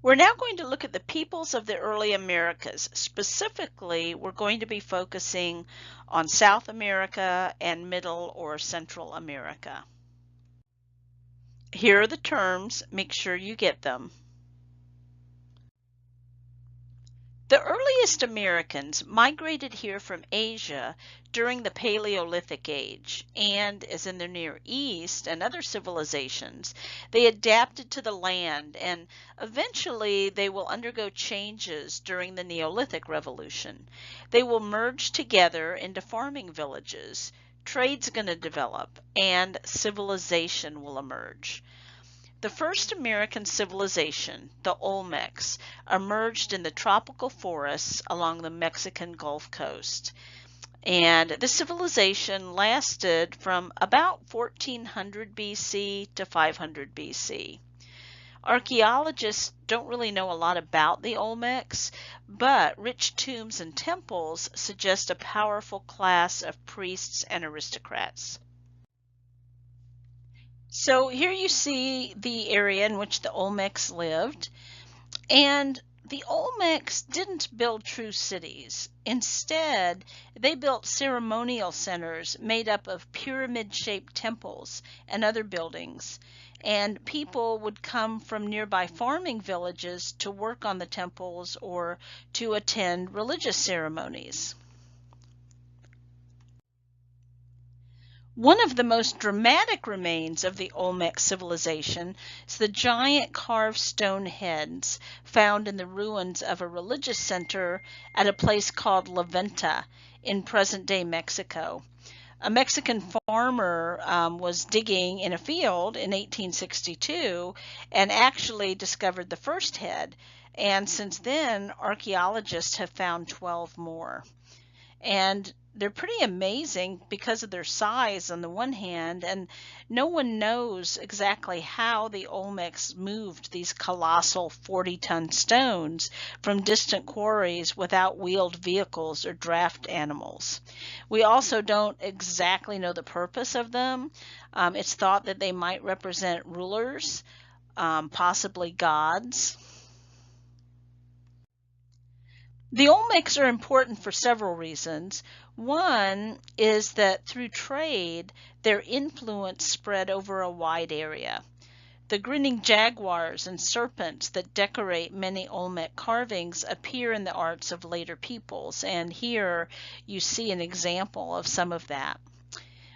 We're now going to look at the peoples of the early Americas. Specifically, we're going to be focusing on South America and Middle or Central America. Here are the terms. Make sure you get them. The earliest Americans migrated here from Asia during the Paleolithic Age, and as in the Near East and other civilizations, they adapted to the land, and eventually they will undergo changes during the Neolithic Revolution. They will merge together into farming villages, trade's going to develop, and civilization will emerge. The first American civilization, the Olmecs, emerged in the tropical forests along the Mexican Gulf Coast. And this civilization lasted from about 1400 BC to 500 BC. Archaeologists don't really know a lot about the Olmecs, but rich tombs and temples suggest a powerful class of priests and aristocrats. So here you see the area in which the Olmecs lived, and the Olmecs didn't build true cities. Instead, they built ceremonial centers made up of pyramid-shaped temples and other buildings, and people would come from nearby farming villages to work on the temples or to attend religious ceremonies. One of the most dramatic remains of the Olmec civilization is the giant carved stone heads found in the ruins of a religious center at a place called La Venta in present-day Mexico. A Mexican farmer was digging in a field in 1862 and actually discovered the first head. And since then, archaeologists have found 12 more. And they're pretty amazing because of their size on the one hand, and no one knows exactly how the Olmecs moved these colossal 40-ton stones from distant quarries without wheeled vehicles or draft animals. We also don't exactly know the purpose of them. It's thought that they might represent rulers, possibly gods. The Olmecs are important for several reasons. One is that through trade, their influence spread over a wide area. The grinning jaguars and serpents that decorate many Olmec carvings appear in the arts of later peoples, and here you see an example of some of that.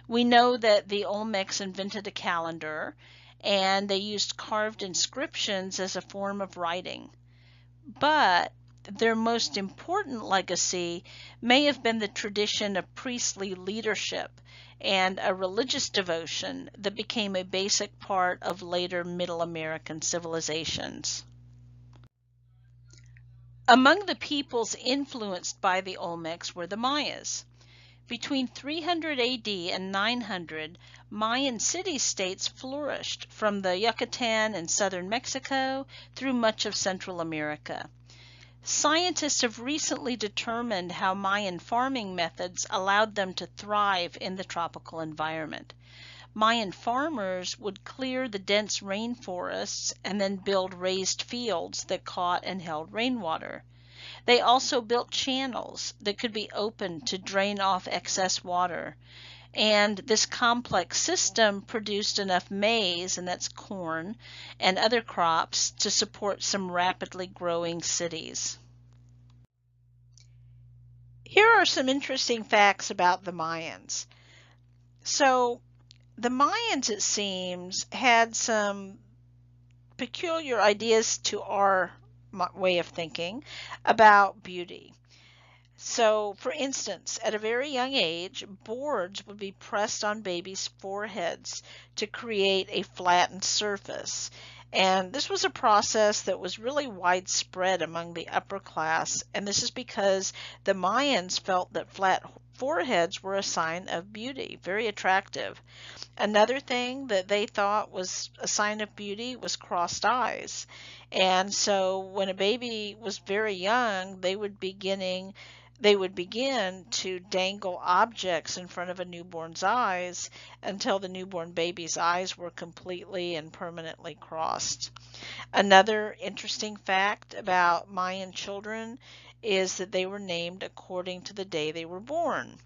We know that the Olmecs invented a calendar, and they used carved inscriptions as a form of writing. But their most important legacy may have been the tradition of priestly leadership and a religious devotion that became a basic part of later Middle American civilizations. Among the peoples influenced by the Olmecs were the Mayas. Between 300 AD and 900, Mayan city-states flourished from the Yucatan and southern Mexico through much of Central America. Scientists have recently determined how Mayan farming methods allowed them to thrive in the tropical environment. Mayan farmers would clear the dense rainforests and then build raised fields that caught and held rainwater. They also built channels that could be opened to drain off excess water. And this complex system produced enough maize, and that's corn, and other crops to support some rapidly growing cities. Here are some interesting facts about the Mayans. So, the Mayans, it seems, had some peculiar ideas to our way of thinking about beauty. So, for instance, at a very young age, boards would be pressed on babies' foreheads to create a flattened surface. And this was a process that was really widespread among the upper class, and this is because the Mayans felt that flat foreheads were a sign of beauty, very attractive. Another thing that they thought was a sign of beauty was crossed eyes. And so when a baby was very young, they would be beginning they would begin to dangle objects in front of a newborn's eyes until the newborn baby's eyes were completely and permanently crossed. Another interesting fact about Mayan children is that they were named according to the day they were born.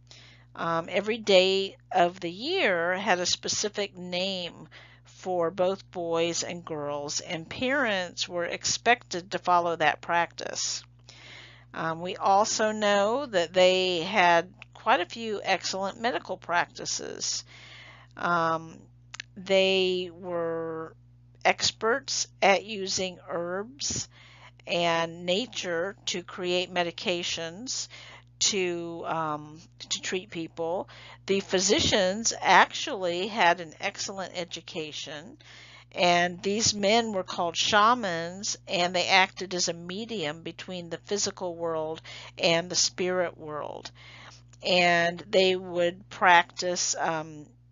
Every day of the year had a specific name for both boys and girls, and parents were expected to follow that practice. We also know that they had quite a few excellent medical practices. They were experts at using herbs and nature to create medications to treat people. The physicians actually had an excellent education, and these men were called shamans, and they acted as a medium between the physical world and the spirit world. And they would practice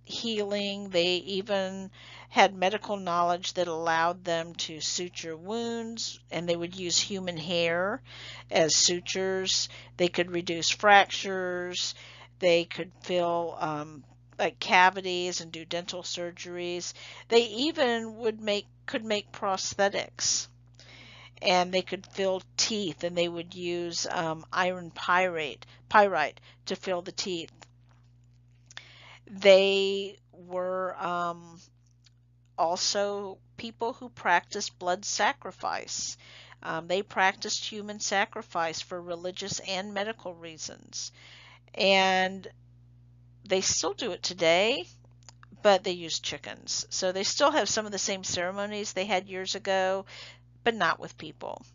healing. They even had medical knowledge that allowed them to suture wounds, and they would use human hair as sutures. They could reduce fractures. They could fill like cavities and do dental surgeries. They even could make prosthetics, and they could fill teeth, and they would use iron pyrite to fill the teeth. They were also people who practiced blood sacrifice. They practiced human sacrifice for religious and medical reasons. And they still do it today, but they use chickens. So they still have some of the same ceremonies they had years ago, but not with people.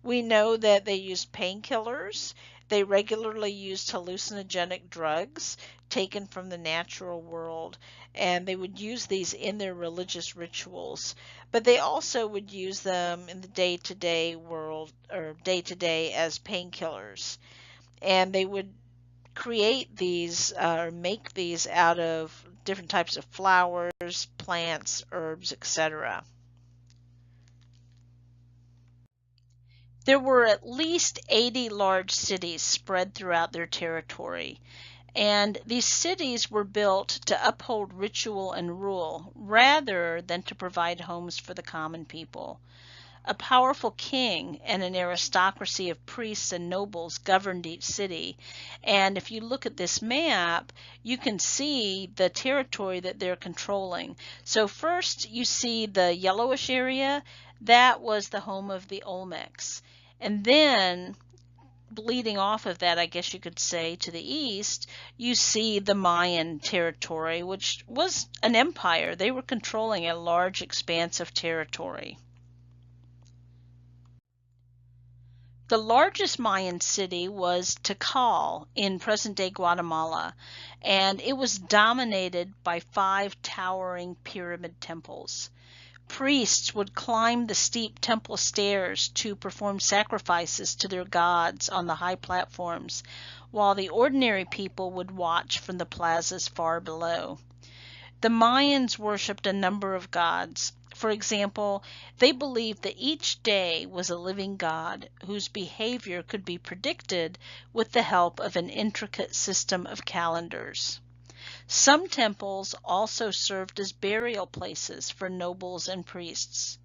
We know that they used painkillers. They regularly used hallucinogenic drugs taken from the natural world, and they would use these in their religious rituals. But they also would use them in the day-to-day world, or day-to-day as painkillers. And they would create these or make these out of different types of flowers, plants, herbs, etc. There were at least 80 large cities spread throughout their territory, and these cities were built to uphold ritual and rule rather than to provide homes for the common people. A powerful king and an aristocracy of priests and nobles governed each city. And if you look at this map, you can see the territory that they're controlling. So first you see the yellowish area. That was the home of the Olmecs. And then bleeding off of that, I guess you could say, to the east, you see the Mayan territory, which was an empire. They were controlling a large expanse of territory. The largest Mayan city was Tikal in present-day Guatemala, and it was dominated by 5 towering pyramid temples. Priests would climb the steep temple stairs to perform sacrifices to their gods on the high platforms, while the ordinary people would watch from the plazas far below. The Mayans worshipped a number of gods. For example, they believed that each day was a living god whose behavior could be predicted with the help of an intricate system of calendars. Some temples also served as burial places for nobles and priests.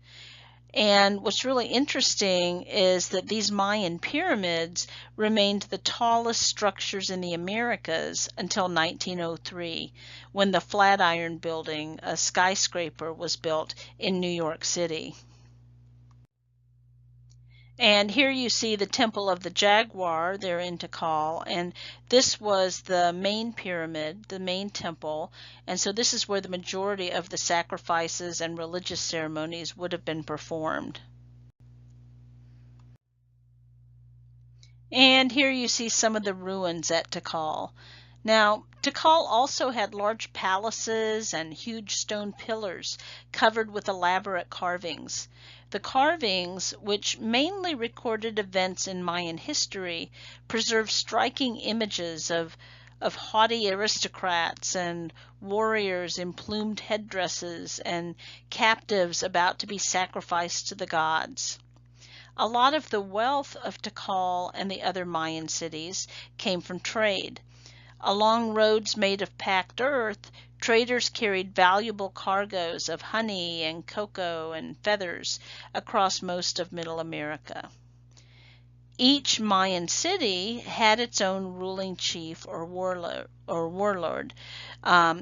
And what's really interesting is that these Mayan pyramids remained the tallest structures in the Americas until 1903, when the Flatiron Building, a skyscraper, was built in New York City. And here you see the Temple of the Jaguar there in Tikal, and this was the main pyramid, the main temple, and so this is where the majority of the sacrifices and religious ceremonies would have been performed. And here you see some of the ruins at Tikal. Now, Tikal also had large palaces and huge stone pillars covered with elaborate carvings. The carvings, which mainly recorded events in Mayan history, preserve striking images of haughty aristocrats and warriors in plumed headdresses and captives about to be sacrificed to the gods. A lot of the wealth of Tikal and the other Mayan cities came from trade. Along roads made of packed earth, traders carried valuable cargoes of honey and cocoa and feathers across most of Middle America. Each Mayan city had its own ruling chief or warlord.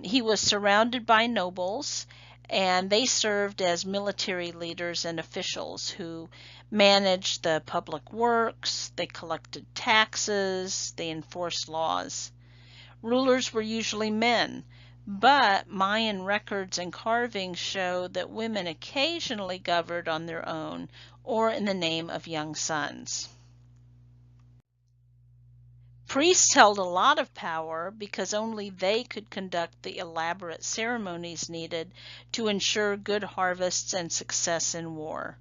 He was surrounded by nobles, and they served as military leaders and officials who managed the public works, they collected taxes, they enforced laws. Rulers were usually men, but Mayan records and carvings show that women occasionally governed on their own or in the name of young sons. Priests held a lot of power because only they could conduct the elaborate ceremonies needed to ensure good harvests and success in war.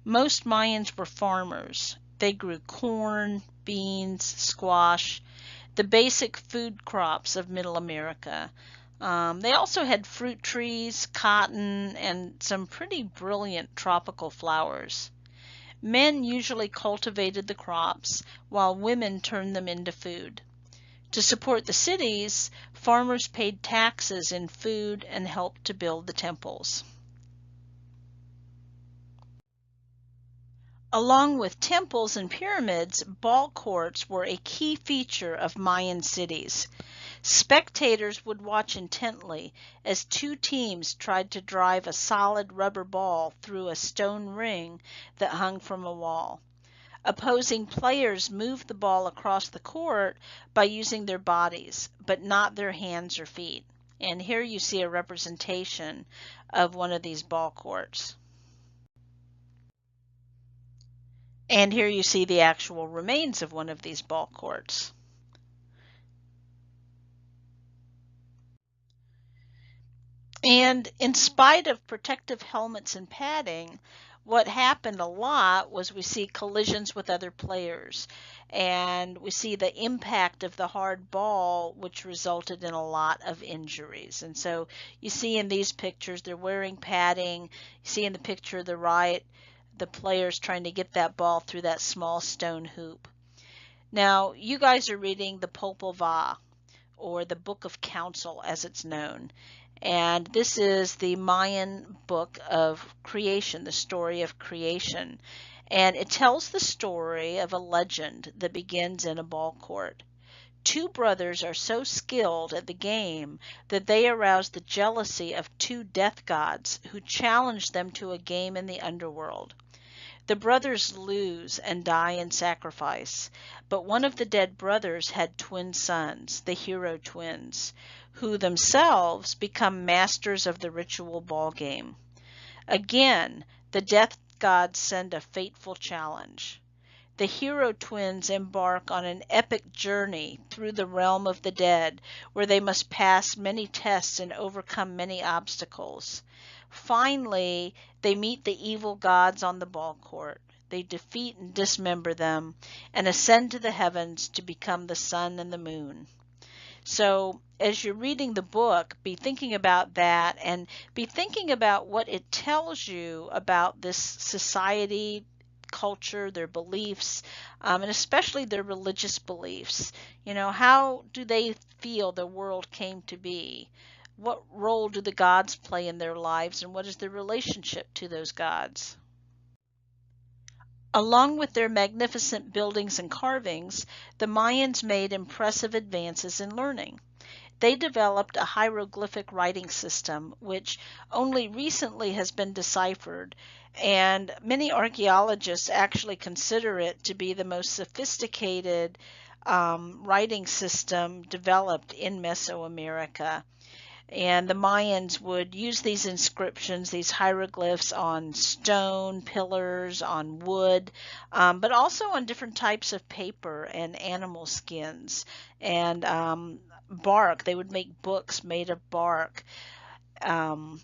Most Mayans were farmers. They grew corn, beans, squash, the basic food crops of Middle America. They also had fruit trees, cotton, and some pretty brilliant tropical flowers. Men usually cultivated the crops, while women turned them into food. To support the cities, farmers paid taxes in food and helped to build the temples. Along with temples and pyramids, ball courts were a key feature of Mayan cities. Spectators would watch intently as two teams tried to drive a solid rubber ball through a stone ring that hung from a wall. Opposing players moved the ball across the court by using their bodies, but not their hands or feet. And here you see a representation of one of these ball courts. And here you see the actual remains of one of these ball courts. And in spite of protective helmets and padding, what happened a lot was we see collisions with other players, and we see the impact of the hard ball, which resulted in a lot of injuries. And so you see in these pictures, they're wearing padding. You see in the picture to the right, the players trying to get that ball through that small stone hoop. Now, you guys are reading the Popol Vuh, or the Book of Council as it's known. And this is the Mayan book of creation, the story of creation. And it tells the story of a legend that begins in a ball court. Two brothers are so skilled at the game that they arouse the jealousy of two death gods who challenge them to a game in the underworld. The brothers lose and die in sacrifice, but one of the dead brothers had twin sons, the hero twins, who themselves become masters of the ritual ball game. Again, the death gods send a fateful challenge. The hero twins embark on an epic journey through the realm of the dead, where they must pass many tests and overcome many obstacles. Finally, they meet the evil gods on the ball court. They defeat and dismember them and ascend to the heavens to become the sun and the moon. So as you're reading the book, be thinking about that and be thinking about what it tells you about this society, culture, their beliefs, and especially their religious beliefs. You know, how do they feel the world came to be? What role do the gods play in their lives, and what is their relationship to those gods? Along with their magnificent buildings and carvings, the Mayans made impressive advances in learning. They developed a hieroglyphic writing system, which only recently has been deciphered, and many archaeologists actually consider it to be the most sophisticated writing system developed in Mesoamerica. And the Mayans would use these inscriptions, these hieroglyphs, on stone, pillars, on wood, but also on different types of paper and animal skins and bark. They would make books made of bark. And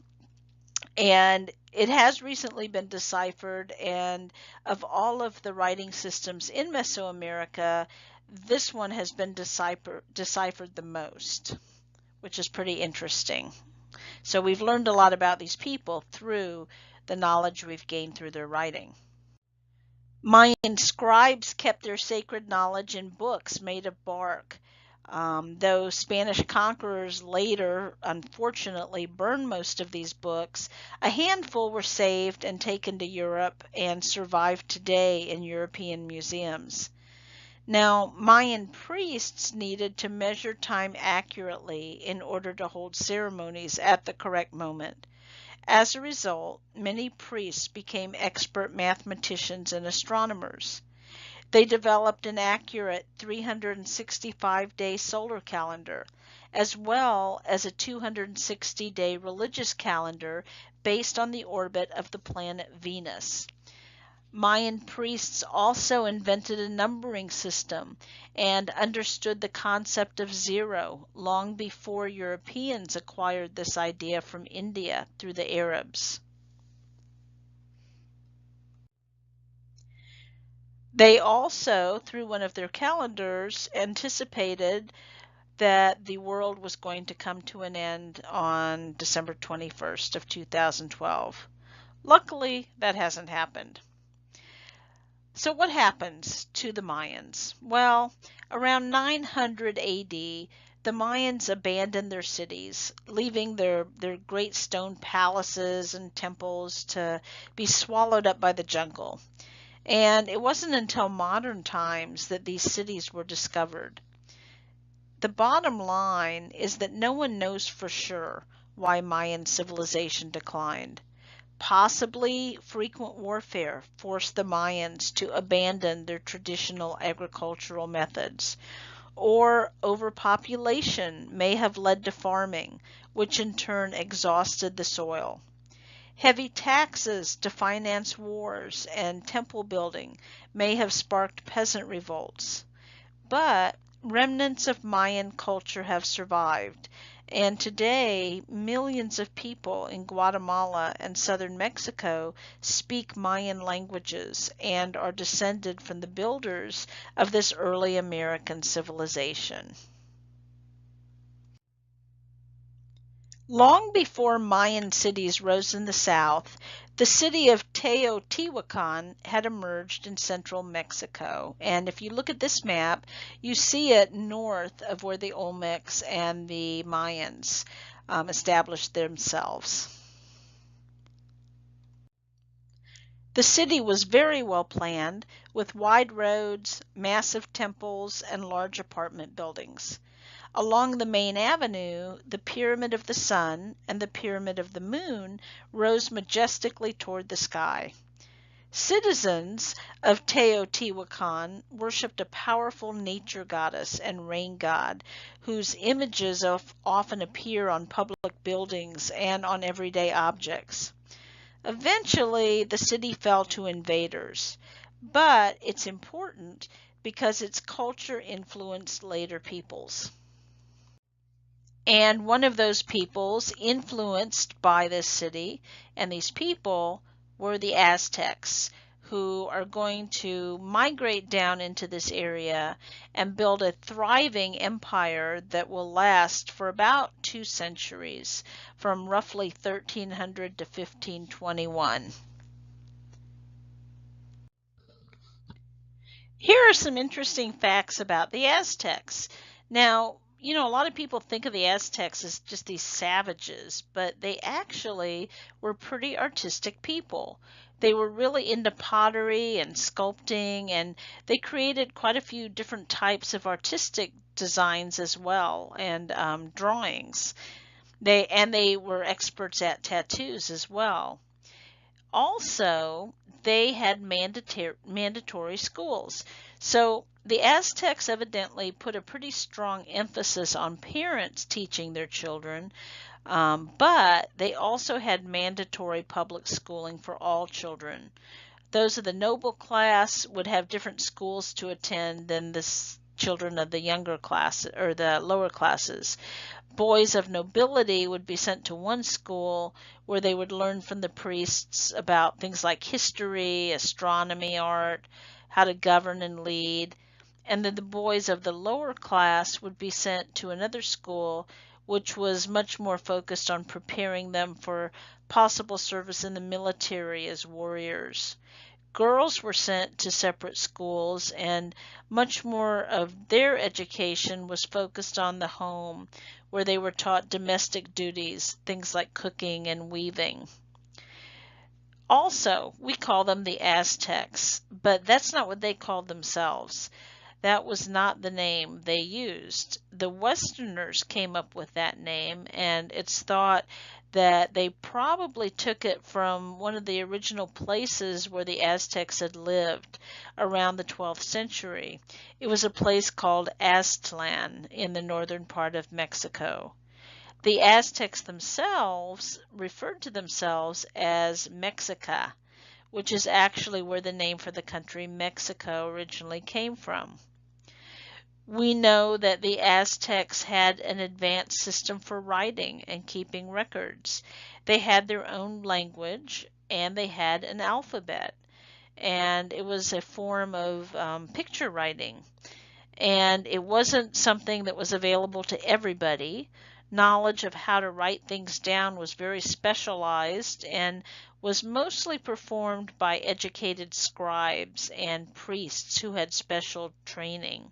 it has recently been deciphered, and of all of the writing systems in Mesoamerica, this one has been deciphered the most, which is pretty interesting. So we've learned a lot about these people through the knowledge we've gained through their writing. Mayan scribes kept their sacred knowledge in books made of bark. Though Spanish conquerors later, unfortunately, burned most of these books, a handful were saved and taken to Europe and survive today in European museums. Now, Mayan priests needed to measure time accurately in order to hold ceremonies at the correct moment. As a result, many priests became expert mathematicians and astronomers. They developed an accurate 365-day solar calendar, as well as a 260-day religious calendar based on the orbit of the planet Venus. Mayan priests also invented a numbering system and understood the concept of zero long before Europeans acquired this idea from India through the Arabs. They also, through one of their calendars, anticipated that the world was going to come to an end on December 21st of 2012. Luckily, that hasn't happened. So what happens to the Mayans? Well, around 900 AD, the Mayans abandoned their cities, leaving their great stone palaces and temples to be swallowed up by the jungle. And it wasn't until modern times that these cities were discovered. The bottom line is that no one knows for sure why Mayan civilization declined. Possibly frequent warfare forced the Mayans to abandon their traditional agricultural methods, or overpopulation may have led to farming, which in turn exhausted the soil. Heavy taxes to finance wars and temple building may have sparked peasant revolts. But remnants of Mayan culture have survived, and today millions of people in Guatemala and southern Mexico speak Mayan languages and are descended from the builders of this early American civilization. Long before Mayan cities rose in the south, the city of Teotihuacan had emerged in central Mexico. And if you look at this map, you see it north of where the Olmecs and the Mayans established themselves. The city was very well planned, with wide roads, massive temples, and large apartment buildings. Along the main avenue, the Pyramid of the Sun and the Pyramid of the Moon rose majestically toward the sky. Citizens of Teotihuacan worshipped a powerful nature goddess and rain god, whose images often appear on public buildings and on everyday objects. Eventually, the city fell to invaders, but it's important because its culture influenced later peoples. And one of those peoples influenced by this city and these people were the Aztecs, who are going to migrate down into this area and build a thriving empire that will last for about 2 centuries, from roughly 1300 to 1521. Here are some interesting facts about the Aztecs. Now, a lot of people think of the Aztecs as just these savages, but they actually were pretty artistic people. They were really into pottery and sculpting, and they created quite a few different types of artistic designs as well, and drawings. They were experts at tattoos as well. Also, they had mandatory schools. So the Aztecs evidently put a pretty strong emphasis on parents teaching their children, but they also had mandatory public schooling for all children. Those of the noble class would have different schools to attend than the children of the younger class or the lower classes. Boys of nobility would be sent to one school where they would learn from the priests about things like history, astronomy, art, how to govern and lead. And then the boys of the lower class would be sent to another school which was much more focused on preparing them for possible service in the military as warriors. Girls were sent to separate schools, and much more of their education was focused on the home, where they were taught domestic duties, things like cooking and weaving. Also, we call them the Aztecs, but that's not what they called themselves. That was not the name they used. The Westerners came up with that name, and it's thought that they probably took it from one of the original places where the Aztecs had lived around the 12th century. It was a place called Aztlan in the northern part of Mexico. The Aztecs themselves referred to themselves as Mexica, which is actually where the name for the country Mexico originally came from. We know that the Aztecs had an advanced system for writing and keeping records. They had their own language and they had an alphabet, and it was a form of picture writing. And it wasn't something that was available to everybody. Knowledge of how to write things down was very specialized and was mostly performed by educated scribes and priests who had special training.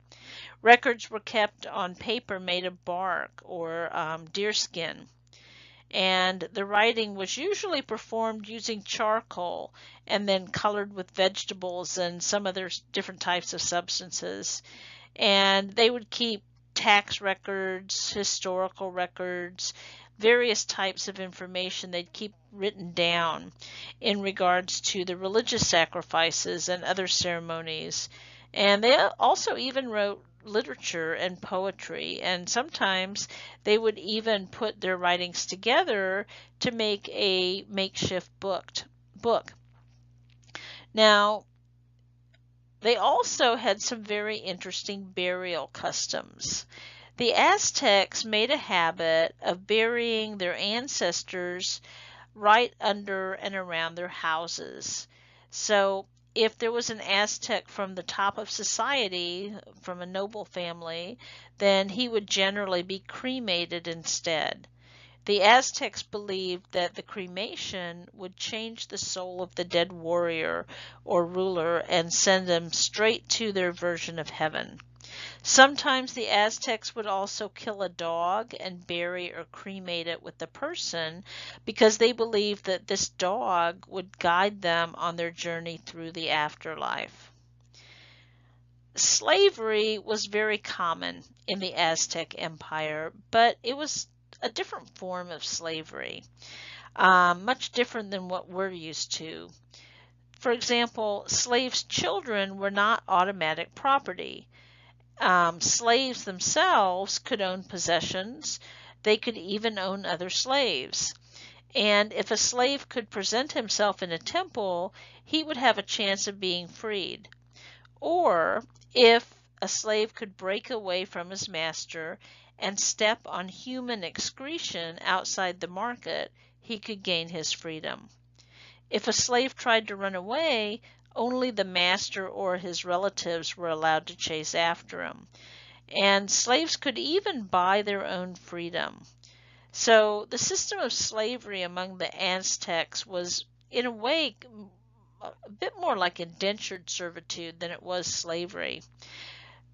Records were kept on paper made of bark or deerskin, and the writing was usually performed using charcoal and then colored with vegetables and some other different types of substances. And they would keep tax records, historical records, various types of information they'd keep written down in regards to the religious sacrifices and other ceremonies. And they also even wrote literature and poetry, and sometimes they would even put their writings together to make a makeshift book. Now, they also had some very interesting burial customs. The Aztecs made a habit of burying their ancestors right under and around their houses. So if there was an Aztec from the top of society, from a noble family, then he would generally be cremated instead. The Aztecs believed that the cremation would change the soul of the dead warrior or ruler and send them straight to their version of heaven. Sometimes the Aztecs would also kill a dog and bury or cremate it with the person because they believed that this dog would guide them on their journey through the afterlife. Slavery was very common in the Aztec Empire, but it was a different form of slavery, much different than what we're used to. For example, slaves' children were not automatic property. Slaves themselves could own possessions. They could even own other slaves. And if a slave could present himself in a temple, he would have a chance of being freed. Or if a slave could break away from his master and step on human excretion outside the market, he could gain his freedom. If a slave tried to run away, only the master or his relatives were allowed to chase after him. And slaves could even buy their own freedom. So the system of slavery among the Aztecs was, in a way, a bit more like indentured servitude than it was slavery.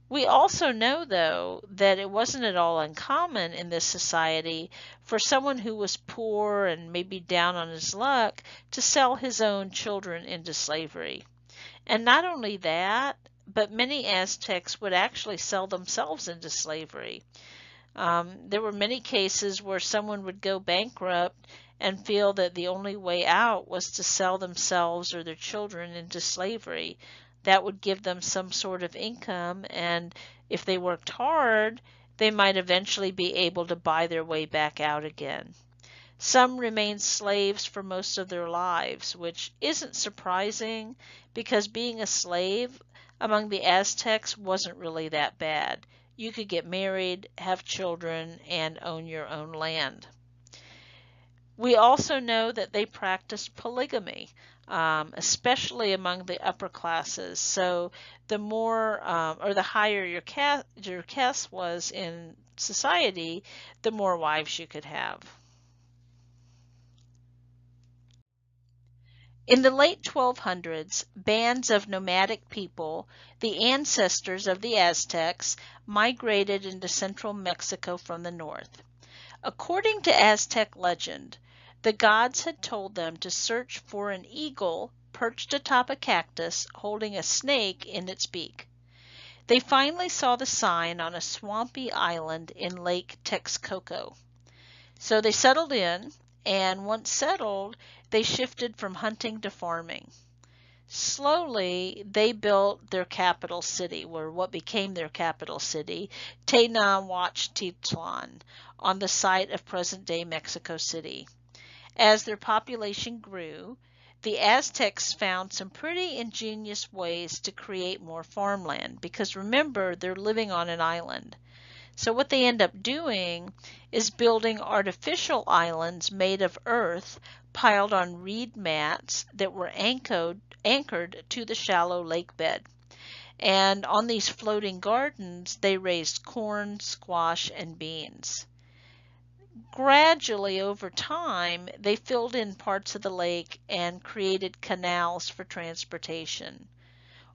We also know, though, that it wasn't at all uncommon in this society for someone who was poor and maybe down on his luck to sell his own children into slavery. And not only that, but many Aztecs would actually sell themselves into slavery. There were many cases where someone would go bankrupt and feel that the only way out was to sell themselves or their children into slavery. That would give them some sort of income, and if they worked hard, they might eventually be able to buy their way back out again. Some remained slaves for most of their lives, which isn't surprising because being a slave among the Aztecs wasn't really that bad. You could get married, have children, and own your own land. We also know that they practiced polygamy, especially among the upper classes. So the more or the higher your caste was in society, the more wives you could have. In the late 1200s, bands of nomadic people, the ancestors of the Aztecs, migrated into central Mexico from the north. According to Aztec legend, the gods had told them to search for an eagle perched atop a cactus holding a snake in its beak. They finally saw the sign on a swampy island in Lake Texcoco. So they settled in, and once settled, they shifted from hunting to farming. Slowly, they built their capital city, or what became their capital city, Tenochtitlan, on the site of present-day Mexico City. As their population grew, the Aztecs found some pretty ingenious ways to create more farmland, because remember, they're living on an island. So what they end up doing is building artificial islands made of earth piled on reed mats that were anchored to the shallow lake bed. And on these floating gardens, they raised corn, squash, and beans. Gradually, over time, they filled in parts of the lake and created canals for transportation.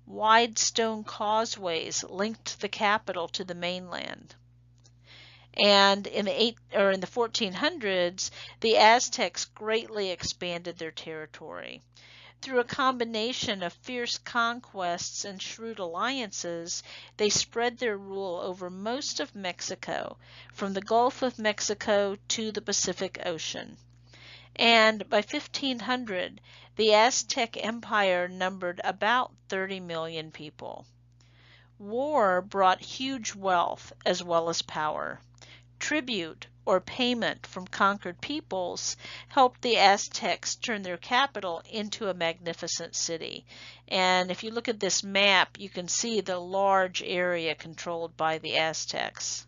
Wide stone causeways linked the capital to the mainland. And in the 1400s, the Aztecs greatly expanded their territory. Through a combination of fierce conquests and shrewd alliances, they spread their rule over most of Mexico, from the Gulf of Mexico to the Pacific Ocean. And by 1500, the Aztec Empire numbered about 30 million people. War brought huge wealth as well as power. Tribute, or payment from conquered peoples, helped the Aztecs turn their capital into a magnificent city. And if you look at this map, you can see the large area controlled by the Aztecs.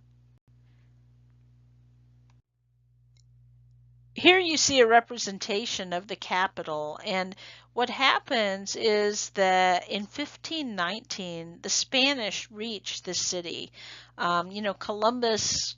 Here you see a representation of the capital, and what happens is that in 1519, the Spanish reached this city. Columbus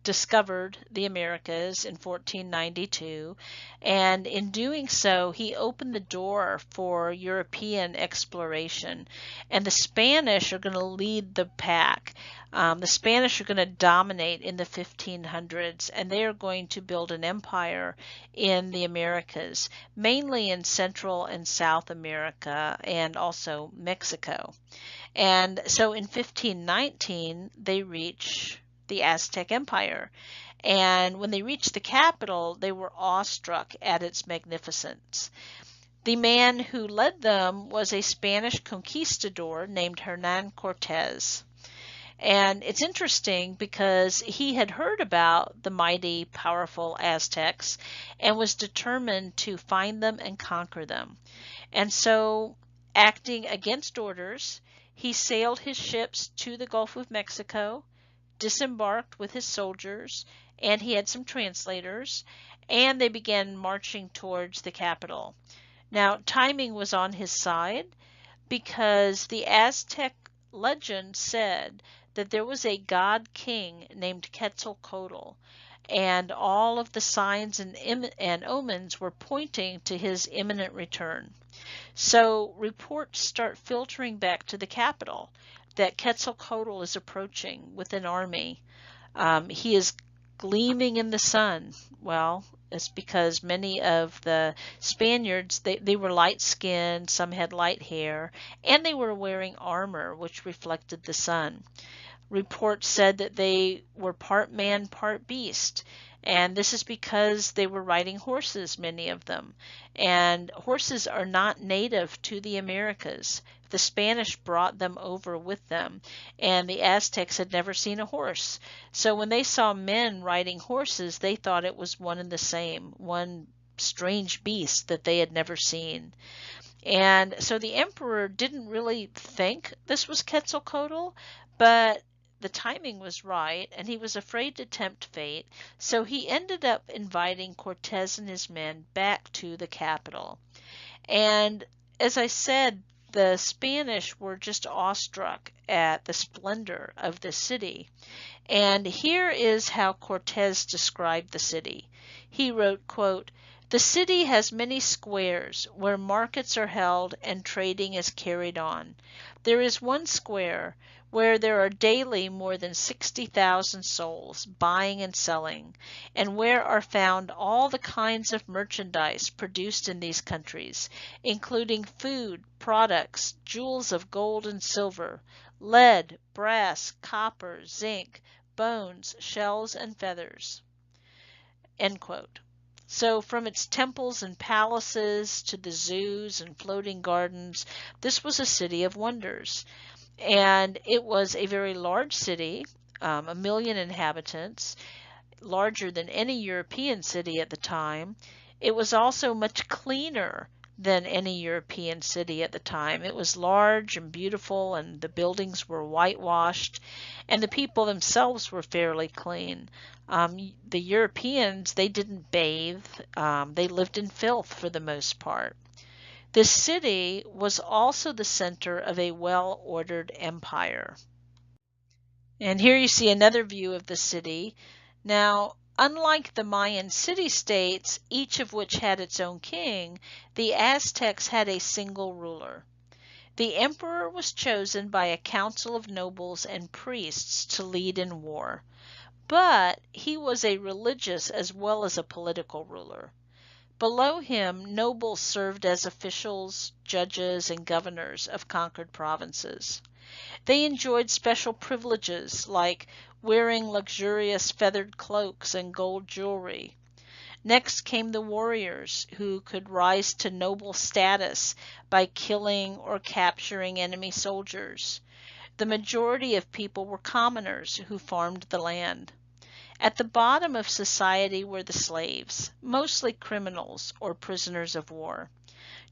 discovered the Americas in 1492, and in doing so, he opened the door for European exploration, and the Spanish are going to lead the pack. The Spanish are going to dominate in the 1500s, and they are going to build an empire in the Americas, mainly in Central and South America, and also Mexico. And so in 1519, they reach the Aztec Empire. And when they reached the capital, they were awestruck at its magnificence. The man who led them was a Spanish conquistador named Hernan Cortez. And it's interesting because he had heard about the mighty, powerful Aztecs and was determined to find them and conquer them. And so, acting against orders, he sailed his ships to the Gulf of Mexico, disembarked with his soldiers, and he had some translators, and they began marching towards the capital. Now, timing was on his side because the Aztec legend said that there was a god king named Quetzalcoatl, and all of the signs and omens were pointing to his imminent return. So reports start filtering back to the capital that Quetzalcoatl is approaching with an army. He is gleaming in the sun. Well, it's because many of the Spaniards, they were light-skinned, some had light hair, and they were wearing armor which reflected the sun. Reports said that they were part man, part beast. And this is because they were riding horses, many of them. And horses are not native to the Americas. The Spanish brought them over with them, and the Aztecs had never seen a horse. So when they saw men riding horses, they thought it was one and the same, one strange beast that they had never seen. And so the emperor didn't really think this was Quetzalcoatl, but the timing was right, and he was afraid to tempt fate, so he ended up inviting Cortez and his men back to the capital. And as I said, the Spanish were just awestruck at the splendor of the city. And here is how Cortez described the city. He wrote, quote, The city has many squares where markets are held and trading is carried on. There is one square where there are daily more than 60,000 souls buying and selling, and where are found all the kinds of merchandise produced in these countries, including food, products, jewels of gold and silver, lead, brass, copper, zinc, bones, shells, and feathers." End quote. So from its temples and palaces to the zoos and floating gardens, this was a city of wonders. And it was a very large city, 1 million inhabitants, larger than any European city at the time. It was also much cleaner than any European city at the time. It was large and beautiful, and the buildings were whitewashed, and the people themselves were fairly clean. The Europeans, they didn't bathe. They lived in filth for the most part. This city was also the center of a well-ordered empire. And here you see another view of the city. Now, unlike the Mayan city-states, each of which had its own king, the Aztecs had a single ruler. The emperor was chosen by a council of nobles and priests to lead in war, but he was a religious as well as a political ruler. Below him, nobles served as officials, judges, and governors of conquered provinces. They enjoyed special privileges like wearing luxurious feathered cloaks and gold jewelry. Next came the warriors, who could rise to noble status by killing or capturing enemy soldiers. The majority of people were commoners who farmed the land. At the bottom of society were the slaves, mostly criminals or prisoners of war.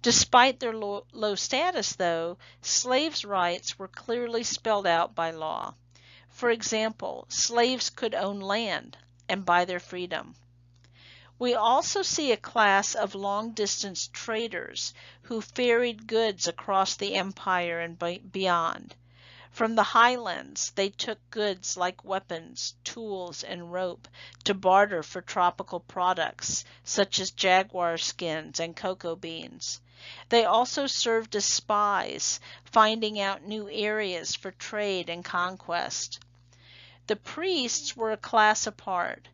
Despite their low status, though, slaves' rights were clearly spelled out by law. For example, slaves could own land and buy their freedom. We also see a class of long-distance traders who ferried goods across the empire and beyond. From the highlands, they took goods like weapons, tools, and rope to barter for tropical products, such as jaguar skins and cocoa beans. They also served as spies, finding out new areas for trade and conquest. The priests were a class apart.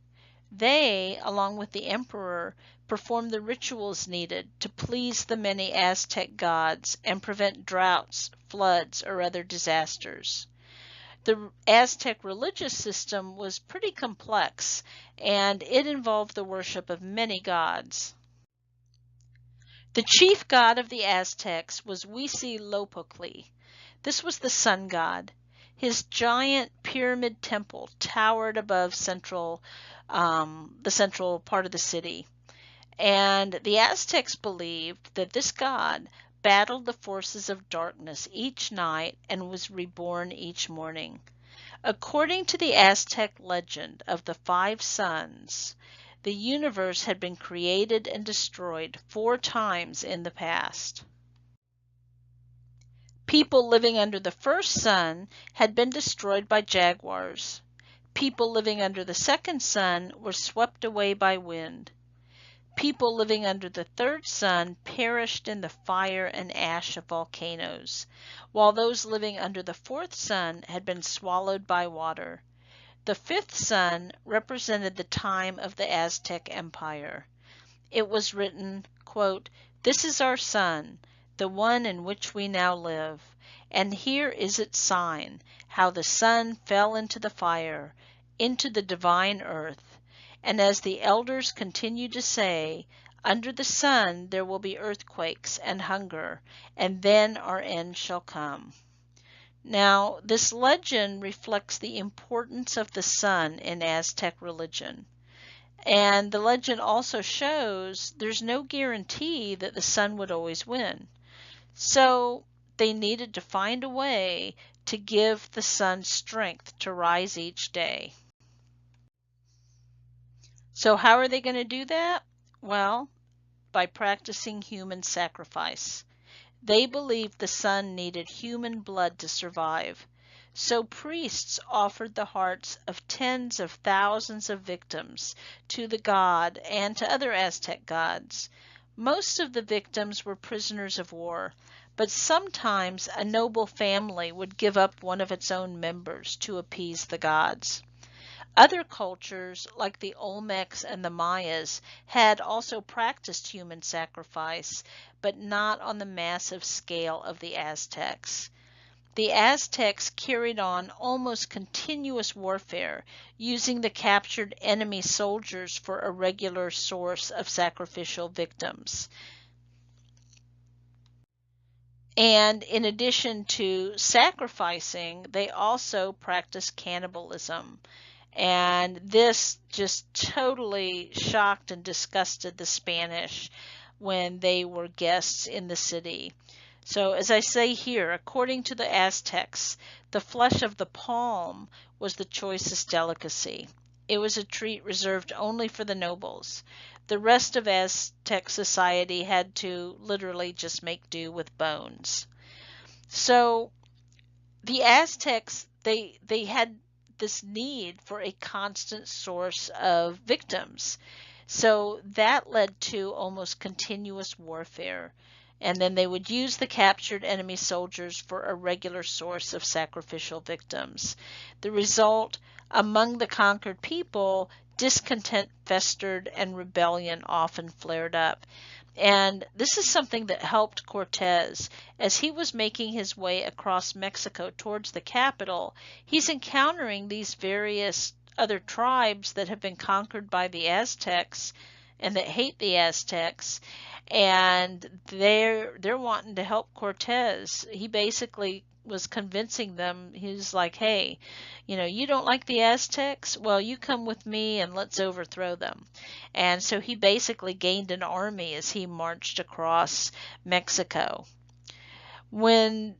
They, along with the emperor, performed the rituals needed to please the many Aztec gods and prevent droughts, floods, or other disasters. The Aztec religious system was pretty complex, and it involved the worship of many gods. The chief god of the Aztecs was Huitzilopochtli. This was the sun god. His giant pyramid temple towered above the central part of the city. And the Aztecs believed that this god battled the forces of darkness each night and was reborn each morning. According to the Aztec legend of the 5 suns, the universe had been created and destroyed 4 times in the past. People living under the first sun had been destroyed by jaguars. People living under the second sun were swept away by wind. People living under the third sun perished in the fire and ash of volcanoes, while those living under the fourth sun had been swallowed by water. The 5th sun represented the time of the Aztec Empire. It was written, quote, "This is our sun, the one in which we now live, and here is its sign, how the sun fell into the fire, into the divine earth. And as the elders continue to say, under the sun there will be earthquakes and hunger, and then our end shall come." Now, this legend reflects the importance of the sun in Aztec religion. And the legend also shows there's no guarantee that the sun would always win. So they needed to find a way to give the sun strength to rise each day. So how are they going to do that? Well, by practicing human sacrifice. They believed the sun needed human blood to survive. So priests offered the hearts of tens of thousands of victims to the god and to other Aztec gods. Most of the victims were prisoners of war, but sometimes a noble family would give up one of its own members to appease the gods. Other cultures, like the Olmecs and the Mayas, had also practiced human sacrifice, but not on the massive scale of the Aztecs. The Aztecs carried on almost continuous warfare, using the captured enemy soldiers for a regular source of sacrificial victims. And in addition to sacrificing, they also practiced cannibalism. And this just totally shocked and disgusted the Spanish when they were guests in the city. So, as I say here, according to the Aztecs, the flesh of the palm was the choicest delicacy. It was a treat reserved only for the nobles. The rest of Aztec society had to literally just make do with bones. So, the Aztecs, they had this need for a constant source of victims. So that led to almost continuous warfare. And then they would use the captured enemy soldiers for a regular source of sacrificial victims. The result, among the conquered people, discontent festered and rebellion often flared up. And this is something that helped Cortez. As he was making his way across Mexico towards the capital, he's encountering these various other tribes that have been conquered by the Aztecs and that hate the Aztecs, and they're wanting to help Cortez. He basically was convincing them. He was like, hey, you don't like the Aztecs? Well, you come with me and let's overthrow them. And so he basically gained an army as he marched across Mexico. And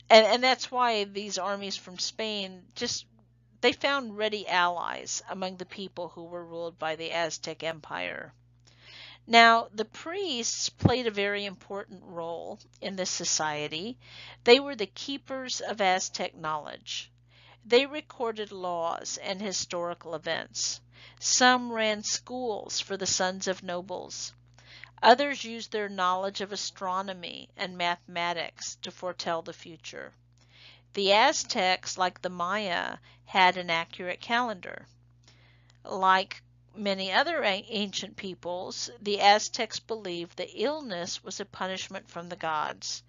that's why these armies from Spain they found ready allies among the people who were ruled by the Aztec Empire. Now, the priests played a very important role in this society. They were the keepers of Aztec knowledge. They recorded laws and historical events. Some ran schools for the sons of nobles. Others used their knowledge of astronomy and mathematics to foretell the future. The Aztecs, like the Maya, had an accurate calendar. Like many other ancient peoples, the Aztecs believed that illness was a punishment from the gods.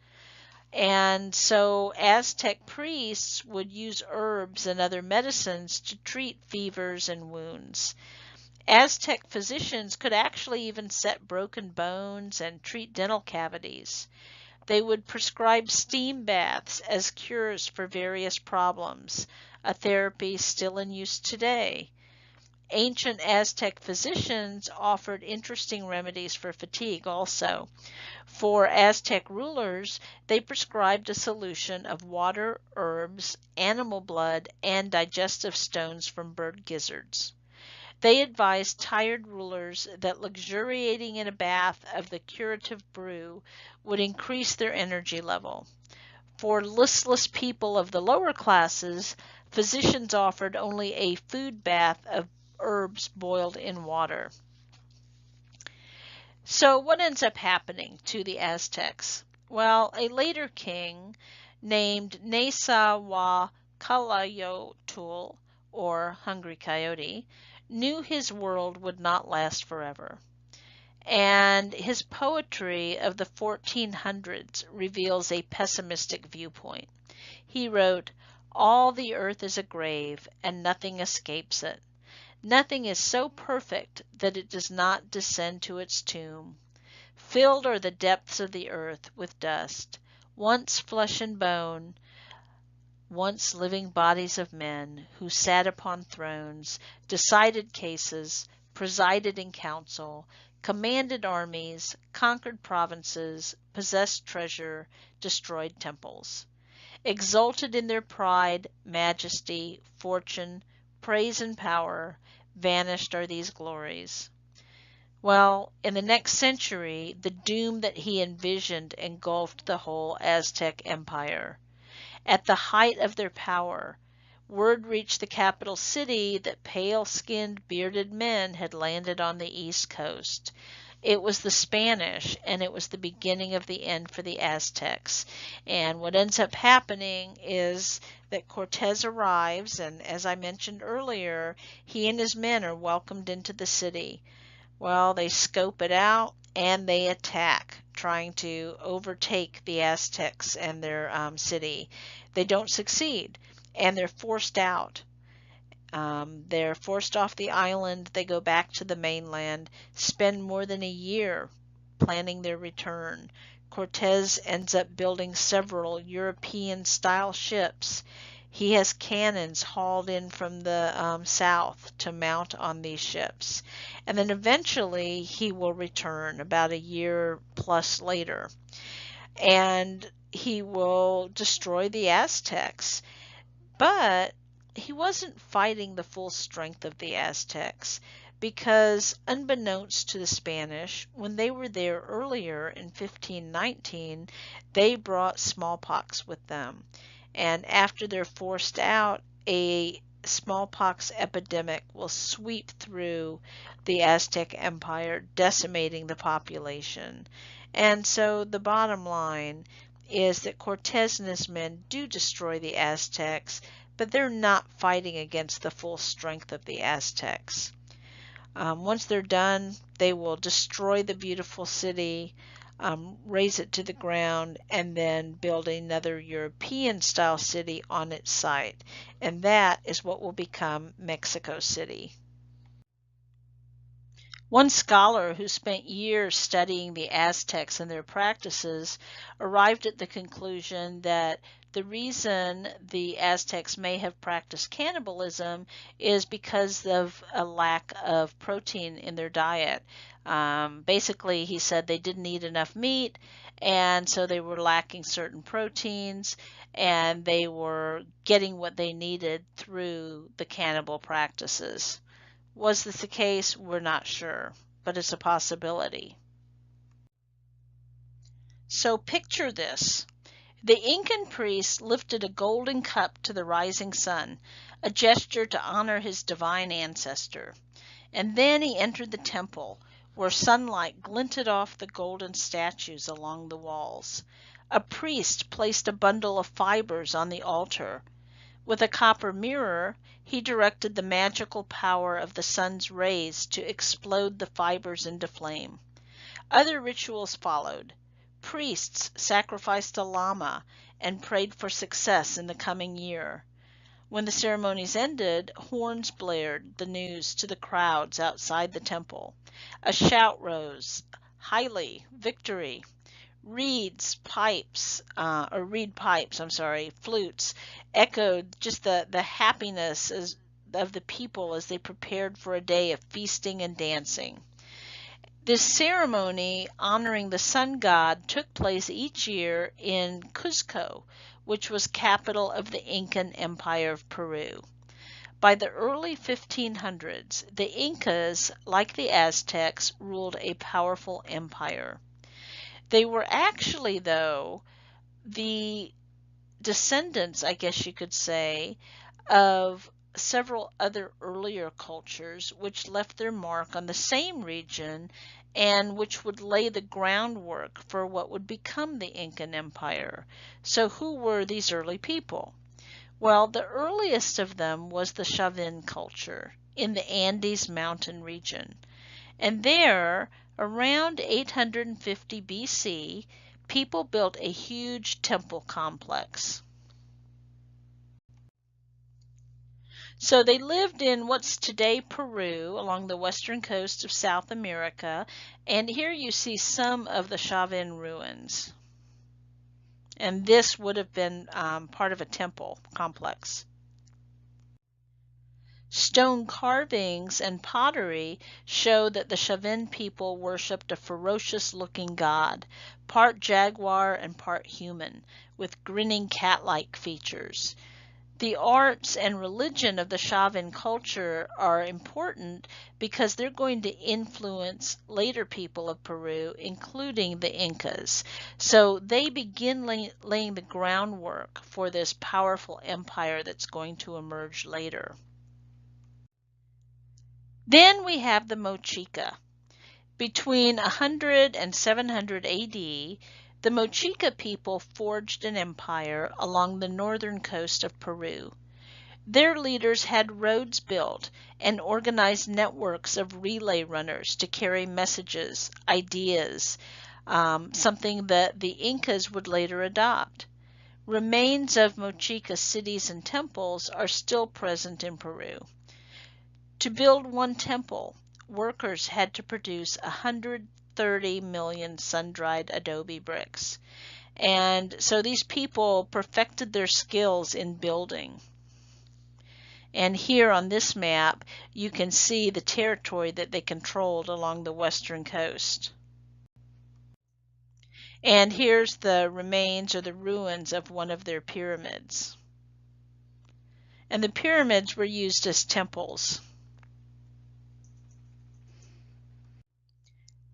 And so Aztec priests would use herbs and other medicines to treat fevers and wounds. Aztec physicians could actually even set broken bones and treat dental cavities. They would prescribe steam baths as cures for various problems, a therapy still in use today. Ancient Aztec physicians offered interesting remedies for fatigue also. For Aztec rulers, they prescribed a solution of water, herbs, animal blood, and digestive stones from bird gizzards. They advised tired rulers that luxuriating in a bath of the curative brew would increase their energy level. For listless people of the lower classes, physicians offered only a food bath of herbs boiled in water. So what ends up happening to the Aztecs? Well, a later king named Nezahualcóyotl, or Hungry Coyote, knew his world would not last forever. And his poetry of the 1400s reveals a pessimistic viewpoint. He wrote, "All the earth is a grave, and nothing escapes it. Nothing is so perfect that it does not descend to its tomb. Filled are the depths of the earth with dust, once flesh and bone, once living bodies of men who sat upon thrones, decided cases, presided in council, commanded armies, conquered provinces, possessed treasure, destroyed temples. Exalted in their pride, majesty, fortune, praise, and power, vanished are these glories." Well, in the next century, the doom that he envisioned engulfed the whole Aztec Empire. At the height of their power, word reached the capital city that pale-skinned, bearded men had landed on the East Coast. It was the Spanish, and it was the beginning of the end for the Aztecs. And what ends up happening is that Cortez arrives, and as I mentioned earlier, he and his men are welcomed into the city. Well, they scope it out and they attack, trying to overtake the Aztecs and their city. They don't succeed, and they're forced out. They're forced off the island. They go back to the mainland, spend more than a year planning their return. Cortez ends up building several European-style ships. He has cannons hauled in from the south to mount on these ships. And then eventually he will return about a year plus later. And he will destroy the Aztecs. But he wasn't fighting the full strength of the Aztecs because, unbeknownst to the Spanish, when they were there earlier in 1519, they brought smallpox with them. And after they're forced out, a smallpox epidemic will sweep through the Aztec Empire, decimating the population. And so the bottom line is that Cortez and his men do destroy the Aztecs, but they're not fighting against the full strength of the Aztecs. Once they're done, they will destroy the beautiful city, raze it to the ground, and then build another European-style city on its site. And that is what will become Mexico City. One scholar who spent years studying the Aztecs and their practices arrived at the conclusion that the reason the Aztecs may have practiced cannibalism is because of a lack of protein in their diet. Basically, he said they didn't eat enough meat, and so they were lacking certain proteins, and they were getting what they needed through the cannibal practices. Was this the case? We're not sure, but it's a possibility. So picture this. The Incan priest lifted a golden cup to the rising sun, a gesture to honor his divine ancestor. And then he entered the temple, where sunlight glinted off the golden statues along the walls. A priest placed a bundle of fibers on the altar. With a copper mirror, he directed the magical power of the sun's rays to explode the fibers into flame. Other rituals followed. Priests sacrificed a llama and prayed for success in the coming year. When the ceremonies ended, horns blared the news to the crowds outside the temple. A shout rose, "Haile, victory!" Reed pipes, flutes echoed just the happiness of the people as they prepared for a day of feasting and dancing. This ceremony honoring the sun god took place each year in Cuzco, which was capital of the Incan Empire of Peru. By the early 1500s, the Incas, like the Aztecs, ruled a powerful empire. They were actually, though, the descendants, I guess you could say, of several other earlier cultures which left their mark on the same region and which would lay the groundwork for what would become the Incan Empire. So who were these early people? Well, the earliest of them was the Chavin culture in the Andes mountain region. And there, around 850 BC, people built a huge temple complex. So they lived in what's today Peru, along the western coast of South America, and here you see some of the Chavin ruins. And this would have been part of a temple complex. Stone carvings and pottery show that the Chavin people worshipped a ferocious-looking god, part jaguar and part human, with grinning cat-like features. The arts and religion of the Chavín culture are important because they're going to influence later people of Peru, including the Incas. So they begin laying the groundwork for this powerful empire that's going to emerge later. Then we have the Mochica. Between 100 and 700 AD, the Mochica people forged an empire along the northern coast of Peru. Their leaders had roads built and organized networks of relay runners to carry messages, ideas, something that the Incas would later adopt. Remains of Mochica cities and temples are still present in Peru. To build one temple, workers had to produce 130 million sun-dried adobe bricks. And so these people perfected their skills in building. And here on this map, you can see the territory that they controlled along the western coast. And here's the remains or the ruins of one of their pyramids. And the pyramids were used as temples.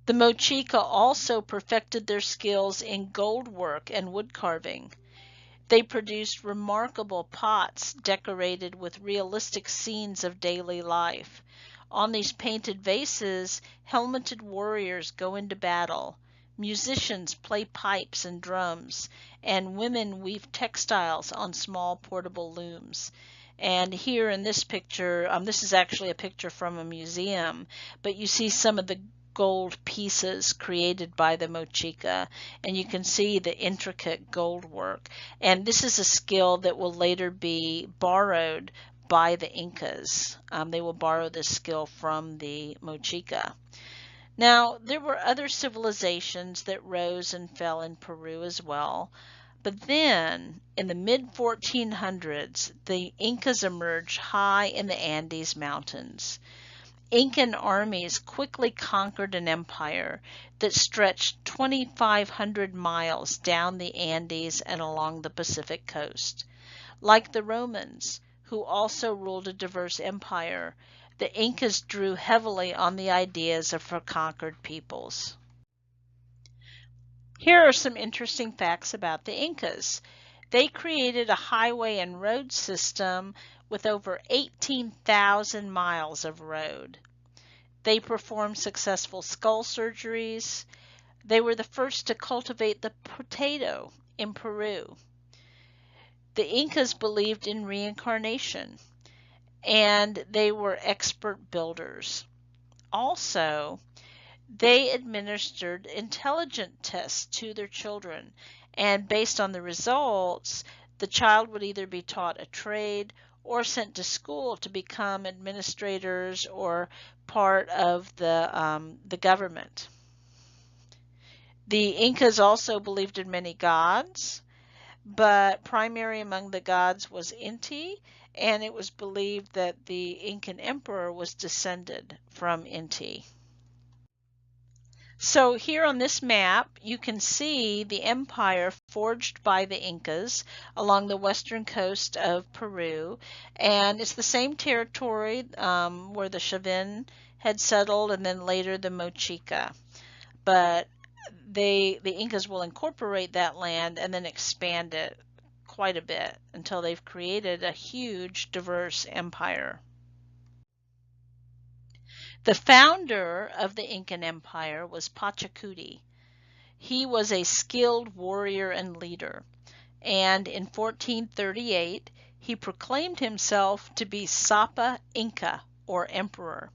The Mochica also perfected their skills in gold work and wood carving. They produced remarkable pots decorated with realistic scenes of daily life. On these painted vases, helmeted warriors go into battle. Musicians play pipes and drums, and women weave textiles on small portable looms. And here in this picture, this is actually a picture from a museum, but you see some of the gold pieces created by the Mochica, and you can see the intricate gold work. And this is a skill that will later be borrowed by the Incas. They will borrow this skill from the Mochica. Now, there were other civilizations that rose and fell in Peru as well, but then in the mid-1400s, the Incas emerged high in the Andes Mountains. Incan armies quickly conquered an empire that stretched 2,500 miles down the Andes and along the Pacific coast. Like the Romans, who also ruled a diverse empire, the Incas drew heavily on the ideas of conquered peoples. Here are some interesting facts about the Incas. They created a highway and road system with over 18,000 miles of road. They performed successful skull surgeries. They were the first to cultivate the potato in Peru. The Incas believed in reincarnation, and they were expert builders. Also, they administered intelligence tests to their children, and based on the results, the child would either be taught a trade or sent to school to become administrators or part of the government. The Incas also believed in many gods, but primary among the gods was Inti, and it was believed that the Incan emperor was descended from Inti. So here on this map, you can see the empire forged by the Incas along the western coast of Peru, and it's the same territory where the Chavín had settled, and then later the Mochica. But the Incas will incorporate that land and then expand it quite a bit until they've created a huge, diverse empire. The founder of the Incan Empire was Pachacuti. He was a skilled warrior and leader, and in 1438 he proclaimed himself to be Sapa Inca, or emperor,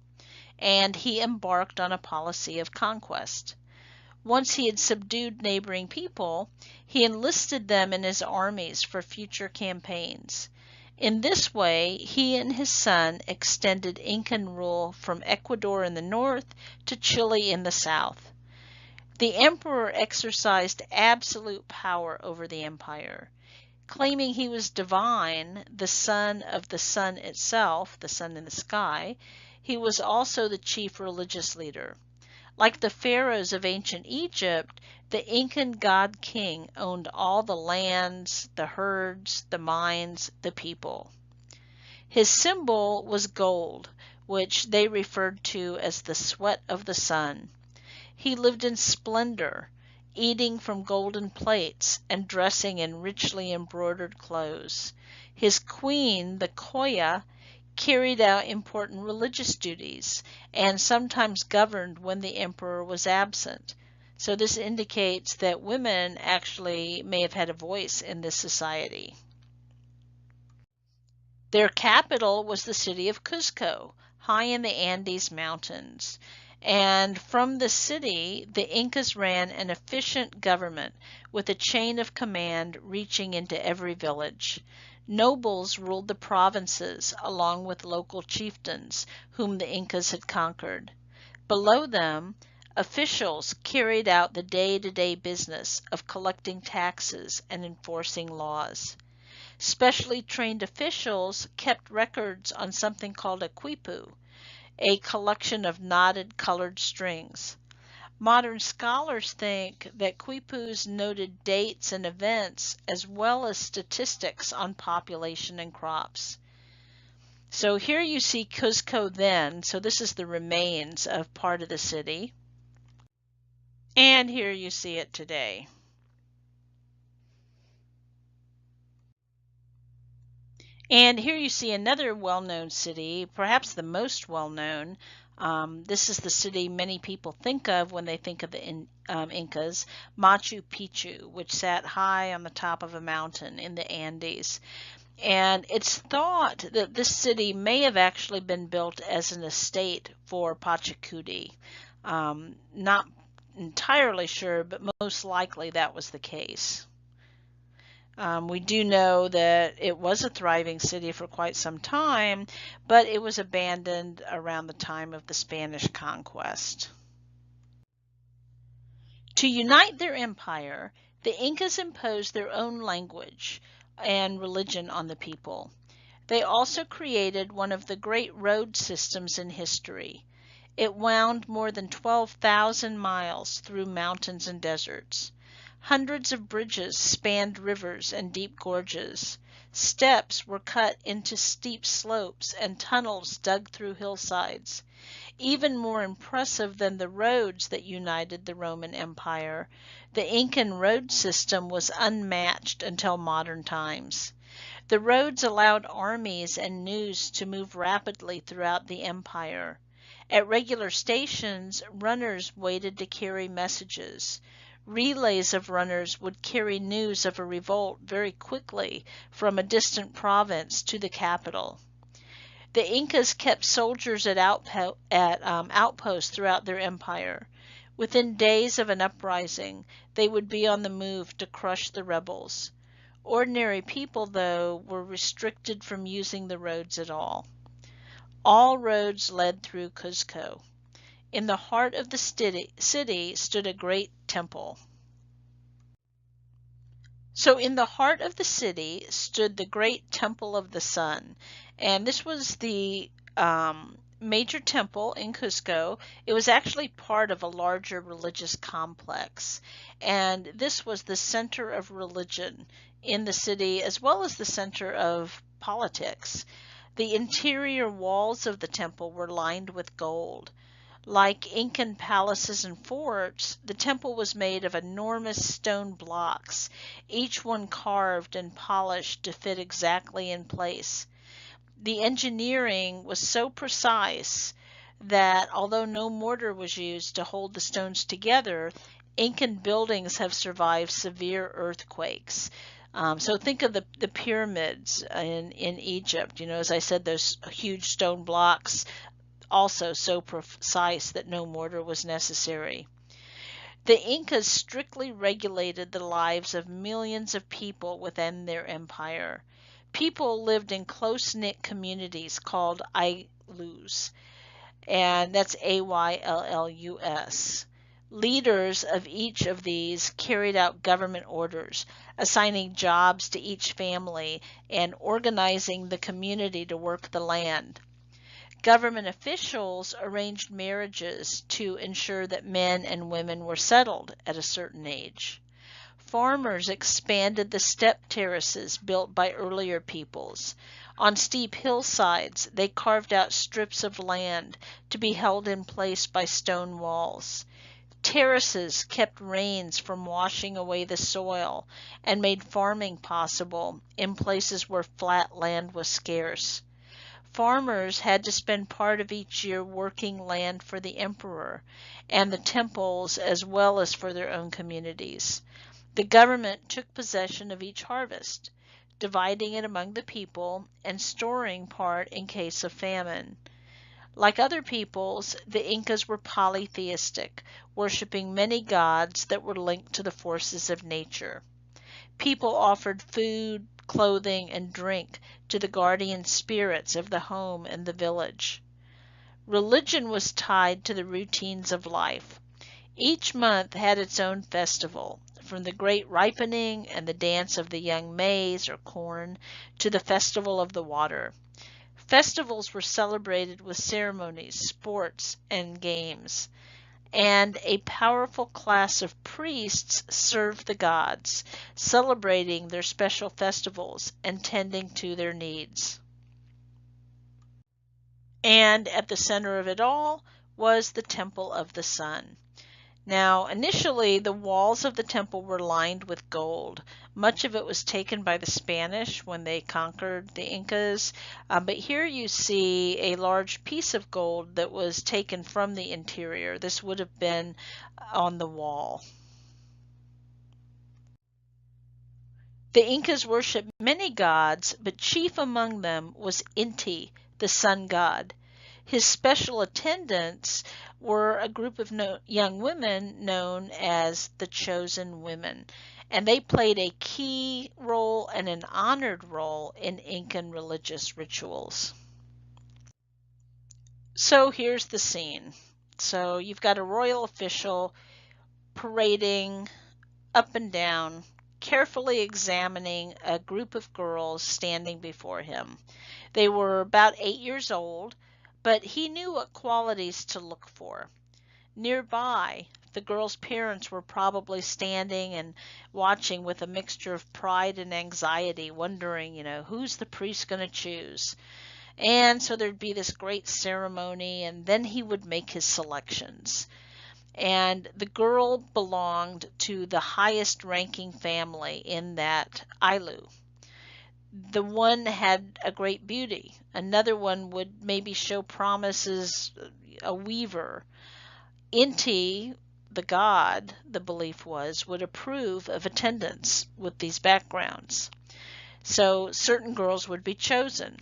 and he embarked on a policy of conquest. Once he had subdued neighboring people, he enlisted them in his armies for future campaigns. In this way, he and his son extended Incan rule from Ecuador in the north to Chile in the south. The emperor exercised absolute power over the empire. Claiming he was divine, the son of the sun itself, the sun in the sky, he was also the chief religious leader. Like the pharaohs of ancient Egypt, the Incan god king owned all the lands, the herds, the mines, the people. His symbol was gold, which they referred to as the sweat of the sun. He lived in splendor, eating from golden plates and dressing in richly embroidered clothes. His queen, the Koya, carried out important religious duties and sometimes governed when the emperor was absent. So this indicates that women actually may have had a voice in this society. Their capital was the city of Cuzco, high in the Andes Mountains. And from the city, the Incas ran an efficient government with a chain of command reaching into every village. Nobles ruled the provinces along with local chieftains whom the Incas had conquered. Below them, officials carried out the day-to-day business of collecting taxes and enforcing laws. Specially trained officials kept records on something called a quipu, a collection of knotted colored strings. Modern scholars think that quipus noted dates and events as well as statistics on population and crops. So here you see Cuzco then, so this is the remains of part of the city. And here you see it today. And here you see another well-known city, perhaps the most well-known. This is the city many people think of when they think of the Incas, Machu Picchu, which sat high on the top of a mountain in the Andes. And it's thought that this city may have actually been built as an estate for Pachacuti. Not entirely sure, but most likely that was the case. We do know that it was a thriving city for quite some time, but it was abandoned around the time of the Spanish conquest. To unite their empire, the Incas imposed their own language and religion on the people. They also created one of the great road systems in history. It wound more than 12,000 miles through mountains and deserts. Hundreds of bridges spanned rivers and deep gorges. Steps were cut into steep slopes and tunnels dug through hillsides. Even more impressive than the roads that united the Roman Empire, the Incan road system was unmatched until modern times. The roads allowed armies and news to move rapidly throughout the empire. At regular stations, runners waited to carry messages. Relays of runners would carry news of a revolt very quickly from a distant province to the capital. The Incas kept soldiers at outposts throughout their empire. Within days of an uprising, they would be on the move to crush the rebels. Ordinary people, though, were restricted from using the roads at all. All roads led through Cuzco. In the heart of the city stood a great temple. So in the heart of the city stood the great Temple of the Sun. And this was the major temple in Cusco. It was actually part of a larger religious complex. And this was the center of religion in the city as well as the center of politics. The interior walls of the temple were lined with gold. Like Incan palaces and forts, the temple was made of enormous stone blocks, each one carved and polished to fit exactly in place. The engineering was so precise that although no mortar was used to hold the stones together, Incan buildings have survived severe earthquakes. So think of the pyramids in Egypt. You know, as I said, those huge stone blocks, also so precise that no mortar was necessary. The Incas strictly regulated the lives of millions of people within their empire. People lived in close-knit communities called Aylus, and that's Ayllus. Leaders of each of these carried out government orders, assigning jobs to each family and organizing the community to work the land. Government officials arranged marriages to ensure that men and women were settled at a certain age. Farmers expanded the step terraces built by earlier peoples. On steep hillsides, they carved out strips of land to be held in place by stone walls. Terraces kept rains from washing away the soil and made farming possible in places where flat land was scarce. Farmers had to spend part of each year working land for the emperor and the temples as well as for their own communities. The government took possession of each harvest, dividing it among the people and storing part in case of famine. Like other peoples, the Incas were polytheistic, worshiping many gods that were linked to the forces of nature. People offered food, clothing, and drink to the guardian spirits of the home and the village. Religion was tied to the routines of life. Each month had its own festival, from the great ripening and the dance of the young maize or corn to the festival of the water. Festivals were celebrated with ceremonies, sports, and games, and a powerful class of priests served the gods, celebrating their special festivals and tending to their needs. And at the center of it all was the Temple of the Sun. Now, initially, the walls of the temple were lined with gold. Much of it was taken by the Spanish when they conquered the Incas, but here you see a large piece of gold that was taken from the interior. This would have been on the wall. The Incas worshipped many gods, but chief among them was Inti, the sun god. His special attendants were a group of young women known as the Chosen Women, and they played a key role and an honored role in Incan religious rituals. So here's the scene. So you've got a royal official parading up and down, carefully examining a group of girls standing before him. They were about 8 years old, but he knew what qualities to look for. Nearby, the girls' parents were probably standing and watching with a mixture of pride and anxiety, wondering, who's the priest going to choose? And so there'd be this great ceremony, and then he would make his selections. And the girl belonged to the highest ranking family in that Ailu. The one had a great beauty. Another one would maybe show promise as a weaver. Inti, the god, the belief was, would approve of attendants with these backgrounds. So certain girls would be chosen.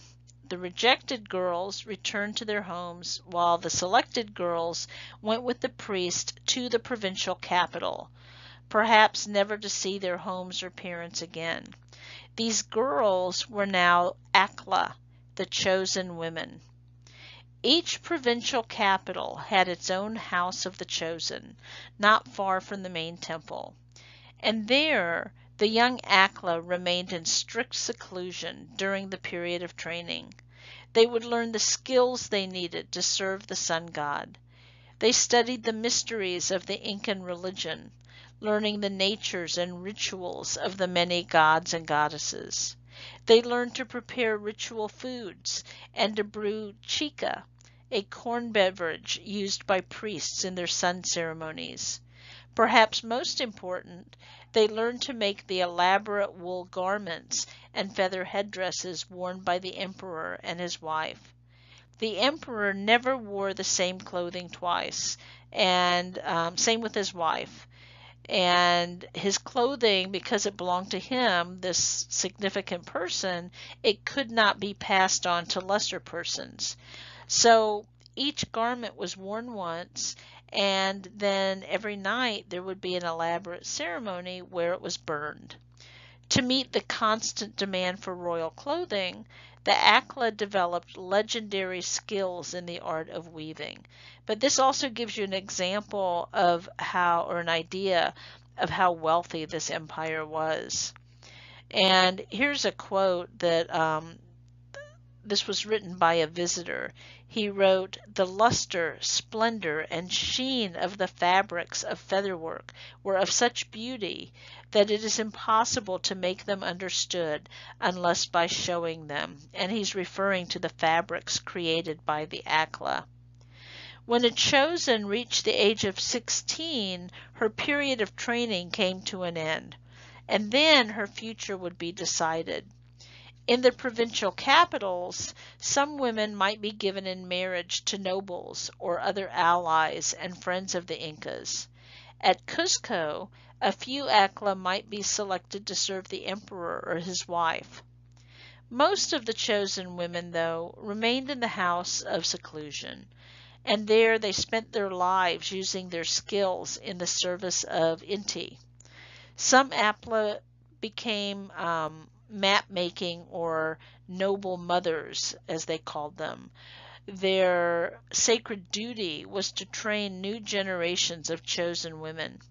The rejected girls returned to their homes, while the selected girls went with the priest to the provincial capital, perhaps never to see their homes or parents again. These girls were now Akla, the chosen women. Each provincial capital had its own house of the chosen, not far from the main temple. And there, the young Akla remained in strict seclusion during the period of training. They would learn the skills they needed to serve the sun god. They studied the mysteries of the Incan religion, learning the natures and rituals of the many gods and goddesses. They learned to prepare ritual foods and to brew chica, a corn beverage used by priests in their sun ceremonies. Perhaps most important, they learned to make the elaborate wool garments and feather headdresses worn by the emperor and his wife. The emperor never wore the same clothing twice, and same with his wife. And his clothing, because it belonged to him, this significant person, it could not be passed on to lesser persons. So each garment was worn once, and then every night there would be an elaborate ceremony where it was burned. To meet the constant demand for royal clothing, the Akla developed legendary skills in the art of weaving. But this also gives you an example of how, or an idea of how wealthy this empire was. And here's a quote that this was written by a visitor. He wrote, "The luster, splendor, and sheen of the fabrics of featherwork were of such beauty that it is impossible to make them understood unless by showing them." And he's referring to the fabrics created by the Akla. When a chosen reached the age of 16, her period of training came to an end, and then her future would be decided. In the provincial capitals, some women might be given in marriage to nobles or other allies and friends of the Incas. At Cuzco, a few Akla might be selected to serve the emperor or his wife. Most of the chosen women, though, remained in the house of seclusion, and there they spent their lives using their skills in the service of Inti. Some Akla became map making or noble mothers, as they called them. Their sacred duty was to train new generations of chosen women.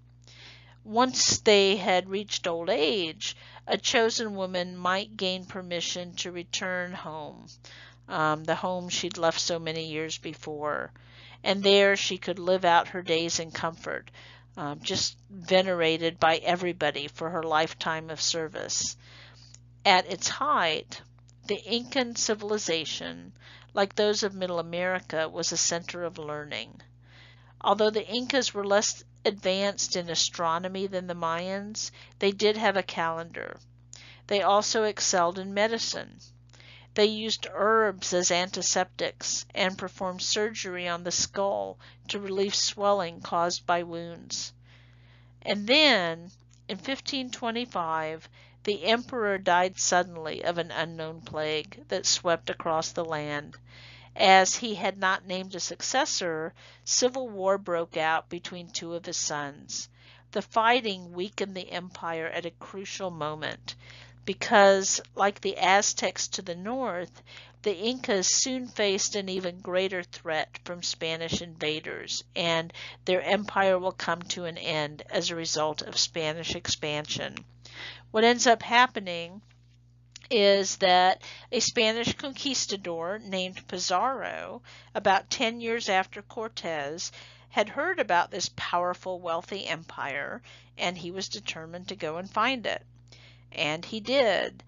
Once they had reached old age, a chosen woman might gain permission to return home, the home she'd left so many years before. And there she could live out her days in comfort, just venerated by everybody for her lifetime of service. At its height, the Incan civilization, like those of Middle America, was a center of learning. Although the Incas were less advanced in astronomy than the Mayans, they did have a calendar. They also excelled in medicine. They used herbs as antiseptics and performed surgery on the skull to relieve swelling caused by wounds. And then, in 1525, the emperor died suddenly of an unknown plague that swept across the land. As he had not named a successor, civil war broke out between two of his sons. The fighting weakened the empire at a crucial moment because, like the Aztecs to the north, the Incas soon faced an even greater threat from Spanish invaders, and their empire will come to an end as a result of Spanish expansion. What ends up happening is that a Spanish conquistador named Pizarro, about 10 years after Cortez, had heard about this powerful, wealthy empire, and he was determined to go and find it. And he did.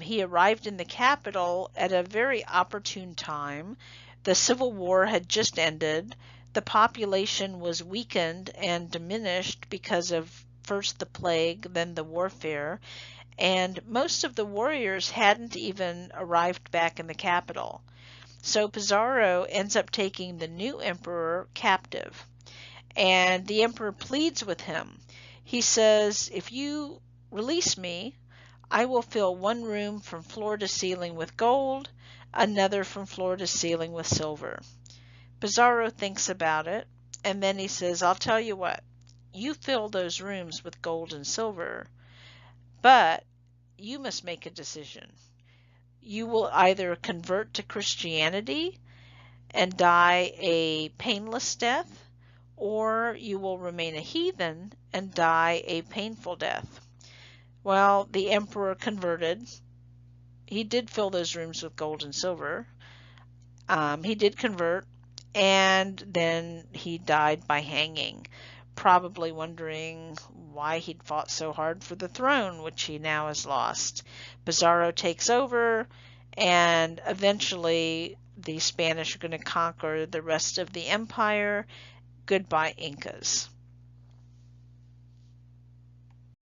He arrived in the capital at a very opportune time. The Civil War had just ended. The population was weakened and diminished because of first the plague, then the warfare, and most of the warriors hadn't even arrived back in the capital. So Pizarro ends up taking the new emperor captive, and the emperor pleads with him. He says, "If you release me, I will fill one room from floor to ceiling with gold, another from floor to ceiling with silver." Pizarro thinks about it, and then he says, "I'll tell you what, you fill those rooms with gold and silver, but you must make a decision. You will either convert to Christianity and die a painless death, or you will remain a heathen and die a painful death." Well, the emperor converted. He did fill those rooms with gold and silver. He did convert, and then he died by hanging, probably wondering why he'd fought so hard for the throne, which he now has lost. Pizarro takes over, and eventually the Spanish are going to conquer the rest of the empire. Goodbye, Incas.